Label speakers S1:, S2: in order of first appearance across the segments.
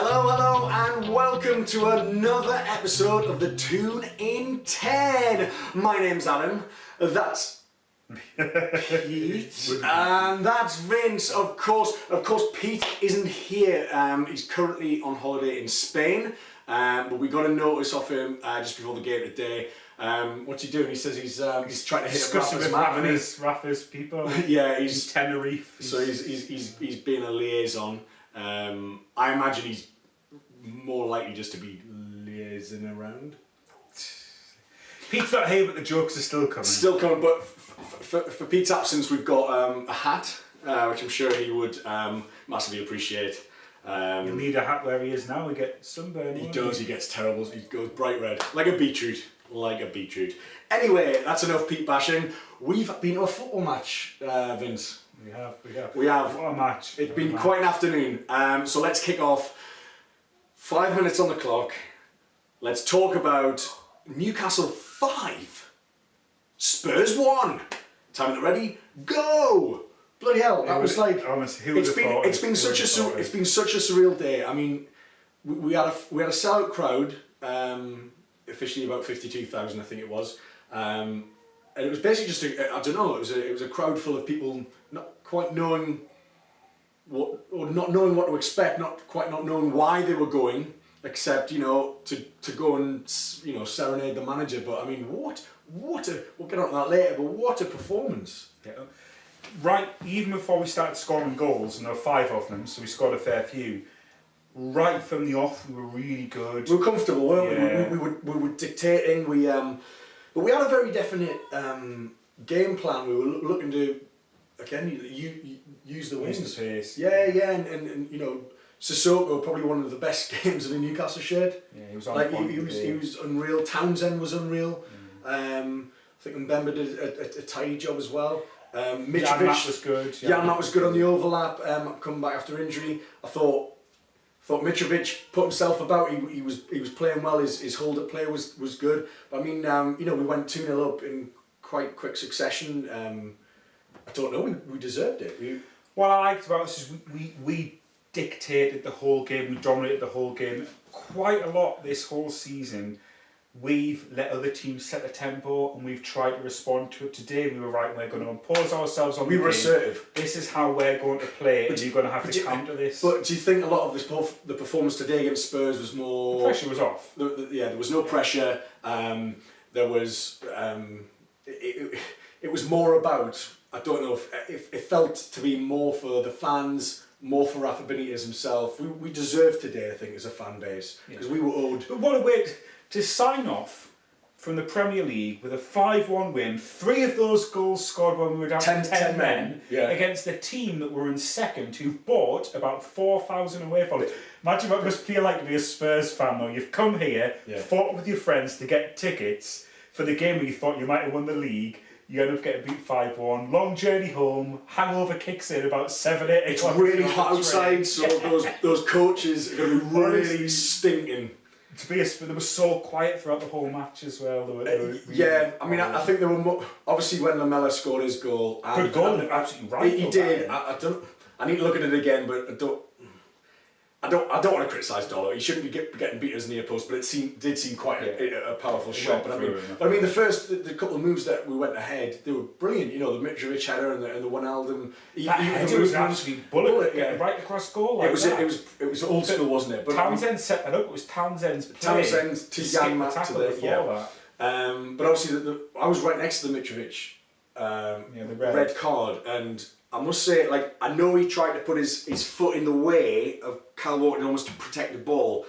S1: Hello, and welcome to another episode of the Toon in 10. My name's Adam, that's Pete, and that's Vince. Of course, Pete isn't here. He's currently on holiday in Spain, but we got a notice off him just before the game today. What's he doing? He says he's trying to hit
S2: Rafa's people.
S1: Yeah, he's
S2: in Tenerife.
S1: So he's being a liaison. I imagine he's more likely just to be liaising around.
S2: Pete's not here, but the jokes are still coming.
S1: Still coming, but for Pete's absence, we've got a hat, which I'm sure he would massively appreciate.
S2: You'll need a hat where he is now. We get sunburn.
S1: He does. He gets terrible. He goes bright red, like a beetroot. Anyway, that's enough Pete bashing. We've been to a football match, Vince. We have.
S2: What a match.
S1: It's been quite an afternoon. So let's kick off. 5 minutes on the clock. Let's talk about Newcastle 5. Spurs 1. Time it ready? Go! Bloody hell! That was like.
S2: Honestly,
S1: it's been such a surreal day. I mean, we had a sellout crowd. Officially about 52,000, I think it was. And it was basically just I don't know. It was a crowd full of people not quite knowing not knowing what to expect, not knowing why they were going, except to go and serenade the manager. But I mean, we'll get on to that later. But what a performance!
S2: Yeah. Right, even before we started scoring goals, and there were 5 of them, so we scored a fair few. Right from the off, we were really good.
S1: We were comfortable, weren't we? We were dictating. But we had a very definite game plan. We were looking to again use the wings.
S2: Use the pace.
S1: Yeah, and Sissoko, probably one of the best games in a Newcastle shirt.
S2: Yeah, he was on
S1: he was unreal. Townsend was unreal. I think Mbemba did a tidy job as well.
S2: Mitrovic was good.
S1: That was good on the overlap. Coming back after injury, I thought Mitrovic put himself about. He was playing well. His hold up play was good. But I mean, we went 2-0 up in quite quick succession. I don't know. We deserved it.
S2: What I liked about us is we dictated the whole game. We dominated the whole game quite a lot this whole season. We've let other teams set the tempo, and we've tried to respond to it. Today we were right. We're going to impose ourselves on the game.
S1: We were assertive.
S2: This is how we're going to play, and you're going to have to counter this.
S1: But do you think a lot of the performance today against Spurs was more?
S2: The pressure was off.
S1: There was no pressure. There was. It was more about. I don't know if it felt to be more for the fans, more for Rafa Benitez himself. We deserved today, I think, as a fan base, because we were owed.
S2: But what a way to sign off from the Premier League with a 5-1 win. 3 of those goals scored when we were down to 10 men against the team that were in second, who bought about 4,000 away followers. Imagine what it must feel like to be a Spurs fan, though. You've come here, fought with your friends to get tickets for the game where you thought you might have won the league. You end up getting beat 5-1. Long journey home. Hangover kicks in about 7, 8
S1: It's really hot outside, so those coaches are going to be really stinking.
S2: They were so quiet throughout the whole match as well.
S1: I think they were more, obviously when Lamela scored his goal.
S2: Good goal, absolutely right.
S1: He did. I need to look at it again, but I don't want to criticise Dollar. He shouldn't be getting beat as near post, but it did seem quite a powerful shot. But I mean, the couple of moves that we went ahead, they were brilliant. The Mitrovic header and the Wijnaldum.
S2: It was an absolute bullet right across goal. Like
S1: it was old school, wasn't it? But
S2: Townsend set that up. It was Townsend's play.
S1: Townsend to Janmat to the but obviously I was right next to the Mitrovic the red card, and I must say, I know he tried to put his foot in the way of Kyle Walker almost to protect the ball.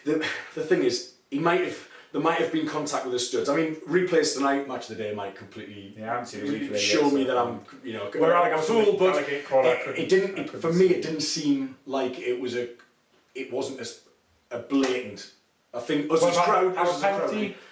S1: The thing is, there might have been contact with the studs. I mean, replays tonight, match of the day, might completely show me that I'm, like a fool. But it didn't. For me, it didn't seem like it wasn't a blatant. I think us as crowd.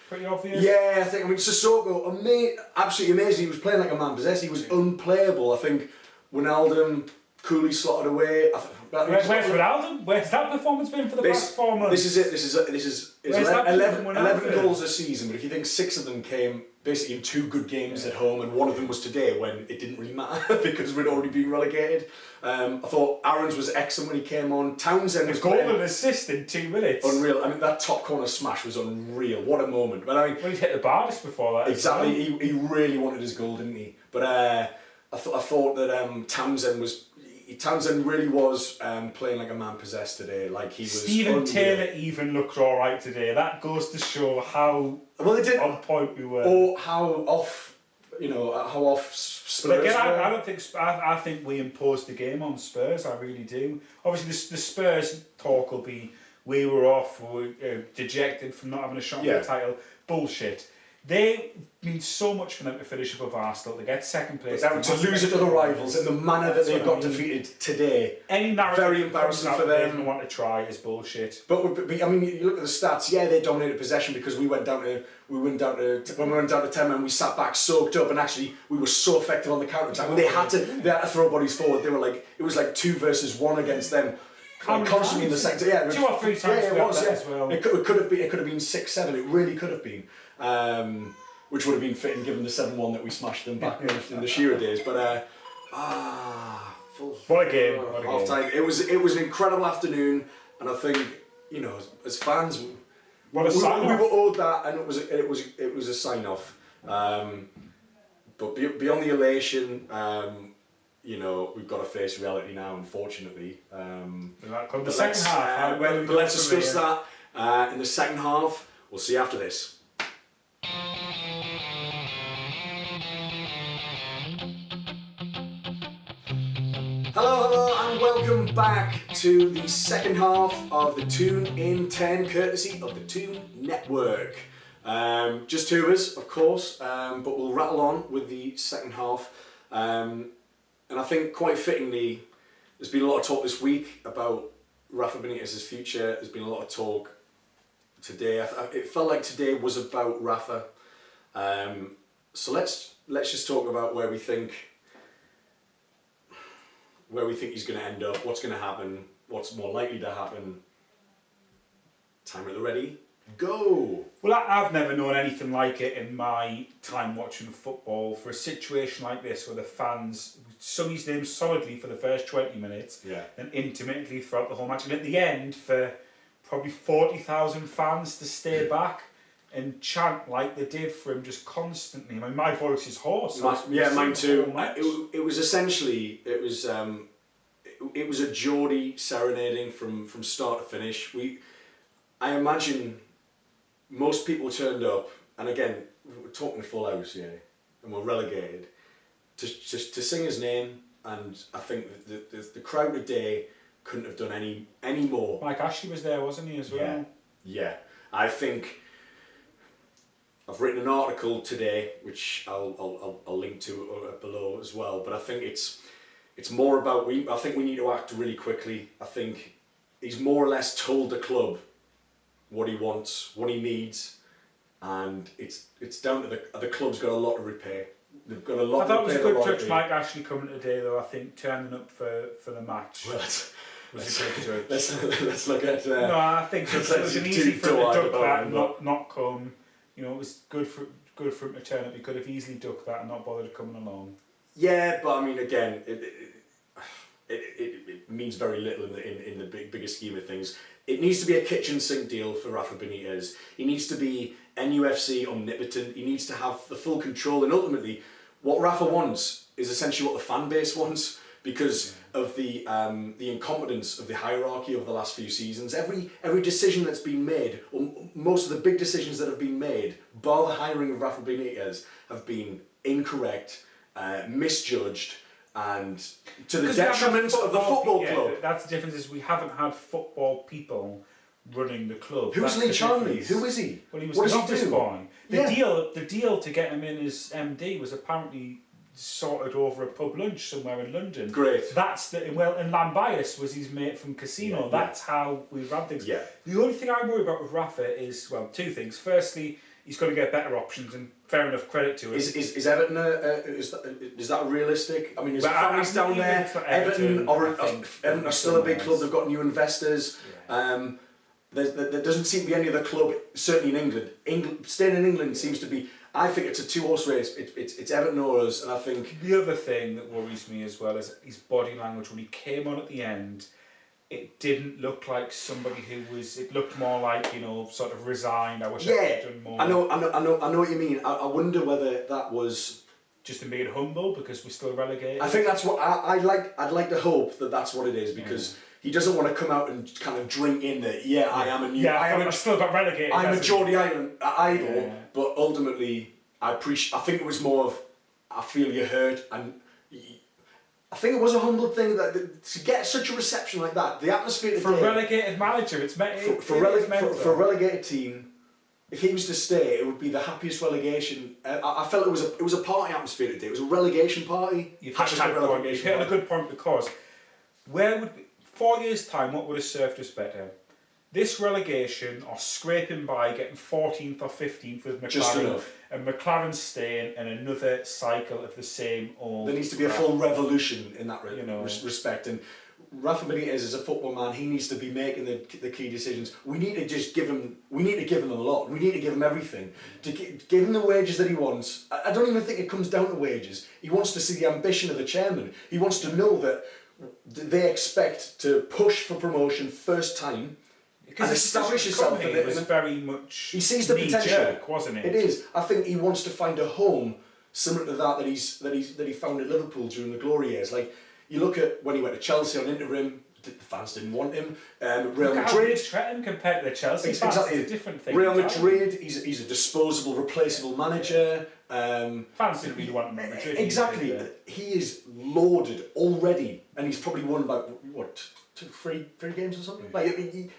S2: Pretty obvious.
S1: Yeah, I think. Sissoko, absolutely amazing. He was playing like a man possessed. He was unplayable. I think Wijnaldum coolly slotted away.
S2: Where's Ronaldo? Where's that performance been for the past 4 months?
S1: This is 11 goals a season, but if you think 6 of them came basically in 2 good games at home, and one of them was today when it didn't really matter because we'd already been relegated. I thought Aaron's was excellent when he came on. Townsend was
S2: goal and assist in 2 minutes.
S1: Unreal. I mean, that top corner smash was unreal. What a moment. But I mean,
S2: well, he hit the bar just before that.
S1: Exactly. Well. He really wanted his goal, didn't he? But I thought that Townsend really was playing like a man possessed today. Like he was.
S2: Stephen Taylor even looked all right today. That goes to show how on point we were,
S1: or how off. How off Spurs.
S2: But again, I don't think. I think we imposed the game on Spurs. I really do. Obviously, the Spurs talk will be we were off, we were dejected from not having a shot for the title. Bullshit. They mean so much for them to finish above Arsenal, to get second place.
S1: But to lose it to the rivals in the manner that they've got defeated today.
S2: Any narrative
S1: very embarrassing for them.
S2: They want to try is bullshit.
S1: But I mean, you look at the stats. Yeah, they dominated possession because when we went down to 10 men, we sat back, soaked up, and actually we were so effective on the counter attack. When they had to throw bodies forward. They were like it was like 2 versus 1 against them. Constantly in the sector,
S2: 2 or 3 times.
S1: Yeah, it was.
S2: As well.
S1: It could have been 6-7. It really could have been. Which would have been fitting given the 7-1 that we smashed them back in the Shearer days. But
S2: what a game!
S1: Half time. It was an incredible afternoon, and I think as fans, we were owed that, and it was a sign off. But beyond the elation, we've got to face reality now. Unfortunately,
S2: the second half.
S1: But let's discuss that in the second half. We'll see after this. Hello and welcome back to the second half of the Toon in 10, courtesy of the Toon Network. Just 2 of us, of course, but we'll rattle on with the second half. And I think quite fittingly, there's been a lot of talk this week about Rafa Benitez's future. There's been a lot of talk today. It felt like today was about Rafa. So let's just talk about where we think he's going to end up, what's going to happen, what's more likely to happen. Timer at the ready, go!
S2: Well, I've never known anything like it in my time watching football, for a situation like this where the fans sung his name solidly for the first 20 minutes and intermittently throughout the whole match, and at the end for probably 40,000 fans to stay back and chant like they did for him just constantly. I mean, my voice is hoarse.
S1: Mine too. It was essentially it was a Geordie serenading from start to finish. I imagine most people turned up, and again we're talking full house here, and we're relegated to sing his name, and I think the crowd today couldn't have done any more.
S2: Mike Ashley was there, wasn't he, as well?
S1: Yeah. I think I've written an article today, which I'll link to below as well. But I think it's more about I think we need to act really quickly. I think he's more or less told the club what he wants, what he needs, and it's down to the club's got a lot to repair. They've got a lot.
S2: I thought it was a good touch, Mike Ashley coming today, though. I think turning up for the match.
S1: Well,
S2: was a good touch.
S1: Let's look at.
S2: No, I think so. It was an easy for him to duck that and not come. It was good for him to turn up. He could have easily ducked that and not bothered coming along.
S1: Yeah, but I mean, again, it means very little in the bigger scheme of things. It needs to be a kitchen sink deal for Rafa Benitez. He needs to be NUFC omnipotent. He needs to have the full control, and ultimately, what Rafa wants is essentially what the fan base wants, because of the incompetence of the hierarchy over the last few seasons. Every decision that's been made, or most of the big decisions that have been made, bar the hiring of Rafa Benitez, have been incorrect, misjudged, and to the detriment of the football club.
S2: That's the difference, is we haven't had football people running the club.
S1: Who's Lee Charnley? Who is he?
S2: Well, he was the office boy. The deal to get him in as MD was apparently sorted over a pub lunch somewhere in London.
S1: Great.
S2: And Lambias was his mate from Casino. That's how we ran things.
S1: Yeah.
S2: The only thing I worry about with Rafa is, well, 2 things. Firstly, he's going to get better options, and fair enough, credit to him.
S1: Is Everton is that realistic? I mean, there's families down there. Everton are still a big club. They've got new investors. Yeah. There doesn't seem to be any other club, certainly in England. Staying in England seems to be. I think it's a two-horse race. It's Everton or us, and I think
S2: the other thing that worries me as well is his body language when he came on at the end. It didn't look like somebody who was. It looked more like, you know, sort of resigned. I wish I could have done more.
S1: I know what you mean. I wonder whether that was
S2: just him being humble because we're still relegated.
S1: I think that's what I'd like to hope that that's what it is, because he doesn't want to come out and kind of drink in that. Yeah, I am a new.
S2: I still got relegated.
S1: I'm a Geordie idol, but ultimately I think it was more of I feel you hurt, and I think it was a humble thing that to get such a reception like that, the atmosphere
S2: for a relegated manager, it's
S1: for a relegated team. If he was to stay, it would be the happiest relegation. I felt it was a party atmosphere today. It was a relegation party.
S2: You've hit a good point, because where would 4 years' time, what would have served us better? This relegation, or scraping by, getting 14th or 15th with McLaren,
S1: just enough,
S2: and McLaren staying, and another cycle of the same old.
S1: There needs to be a full revolution in that respect. And Rafa Benitez is a football man. He needs to be making the key decisions. We need to just give him. We need to give him a lot. We need to give him everything. To give him the wages that he wants. I don't even think it comes down to wages. He wants to see the ambition of the chairman. He wants to know that they expect to push for promotion first time.
S2: Because establish yourself in it was very much.
S1: He sees the potential,
S2: wasn't it?
S1: It is. I think he wants to find a home similar to that he found at Liverpool during the glory years. Like, you look at when he went to Chelsea on interim, the fans didn't want him. Real Madrid,
S2: Trenton compared to the Chelsea fans,
S1: exactly.
S2: It's a different thing.
S1: Real Madrid, he's a disposable, replaceable manager.
S2: Fans didn't really want him at Madrid.
S1: Exactly. He is lauded already, and he's probably won about three games or something. Like,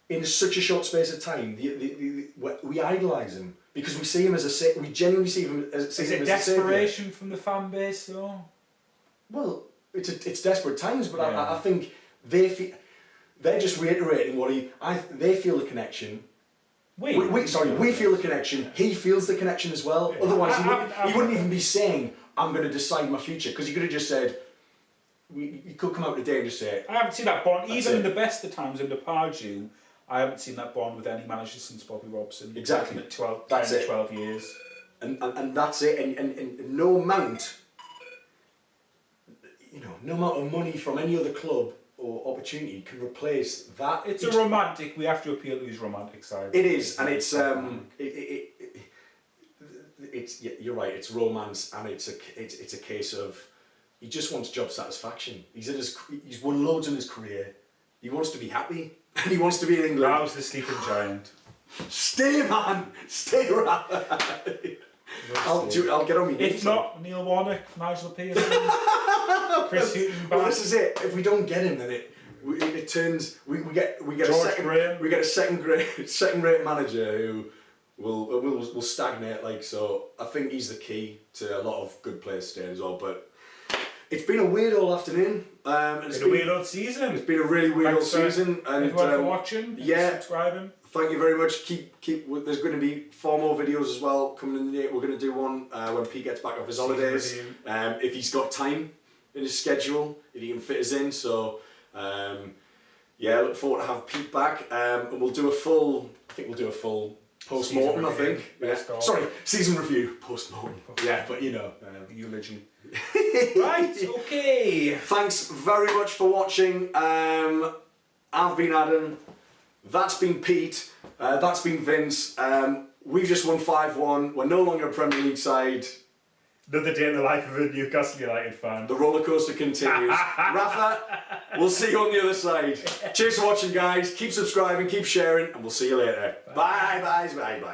S1: in such a short space of time, we idolise him because we see him as we genuinely see him as a savior.
S2: Is it desperation from the fan base, though?
S1: Well, it's desperate times, but I think they're just reiterating they feel the connection. We feel the connection. He feels the connection as well. Yeah. Otherwise, he wouldn't even be saying, "I'm going to decide my future," because he could have just said. You could come out today and just say,
S2: I haven't seen that bond, even in the best of times under Pardew. I haven't seen that bond with any manager since Bobby Robson.
S1: Exactly.
S2: 12 years.
S1: And that's it. And no amount, no amount of money from any other club or opportunity can replace that.
S2: It's a romantic. We have to appeal to his romantic side.
S1: It is, and it's you're right. It's romance, and it's a case of he just wants job satisfaction. He's won loads in his career. He wants to be happy. And he wants to be in England.
S2: How's the sleeping giant?
S1: Stay, man! Stay, Rafa! I'll get on me.
S2: If not, Neil Warnock, Nigel Pearson, Chris Hughton.
S1: Well, this is it. If we don't get him, then it turns. We get a second rate manager who will stagnate. Like, so, I think he's the key to a lot of good players staying as well. But it's been a weird old afternoon.
S2: It's been a weird old season.
S1: It's been a really weird old season. And
S2: everyone for watching, subscribing.
S1: Thank you very much. Keep. There's going to be 4 more videos as well coming in the day. We're going to do one when Pete gets back off his holidays. If he's got time in his schedule, if he can fit us in. So, look forward to have Pete back. And we'll do a full. I think we'll do a full post-mortem. I think. Sorry, season review. Post-mortem. Yeah, but
S2: eulogy. Right, okay.
S1: Thanks very much for watching. I've been Adam. That's been Pete. That's been Vince. We've just won 5-1. We're no longer a Premier League side.
S2: Another day in the life of a Newcastle United fan.
S1: The roller coaster continues. Rafa, we'll see you on the other side. Cheers for watching, guys. Keep subscribing, keep sharing, and we'll see you later. Bye, bye.